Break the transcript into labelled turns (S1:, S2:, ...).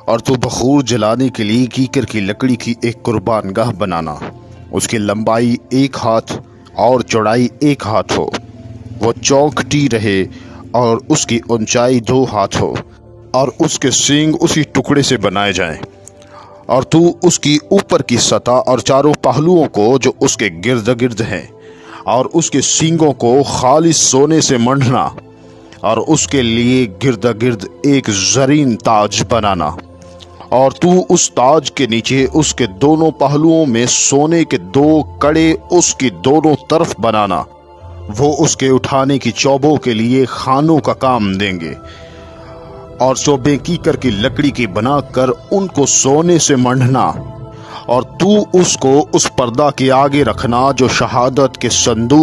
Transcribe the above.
S1: اور تو بخور جلانے کے لیے کیکر کی لکڑی کی ایک قربان گاہ بنانا، اس کی لمبائی 1 ہاتھ اور چوڑائی 1 ہاتھ ہو، وہ چوکھٹی رہے اور اس کی اونچائی 2 ہاتھ ہو، اور اس کے سینگ اسی ٹکڑے سے بنائے جائیں، اور تو اس کی اوپر کی سطح اور چاروں پہلوؤں کو جو اس کے گرد گرد ہیں اور اس کے سینگوں کو خالص سونے سے منڈنا، اور اس کے لیے گرد گرد ایک زرین تاج بنانا، اور تو اس تاج کے نیچے اس کے دونوں پہلوؤں میں سونے کے 2 کڑے اس کی دونوں طرف بنانا، وہ اس کے اٹھانے کی چوبوں کے لیے خانوں کا کام دیں گے، اور چوبیں کیکر کی لکڑی کی بنا کر ان کو سونے سے منڈنا، اور تو اس کو اس پردہ کے آگے رکھنا جو شہادت کے صندوق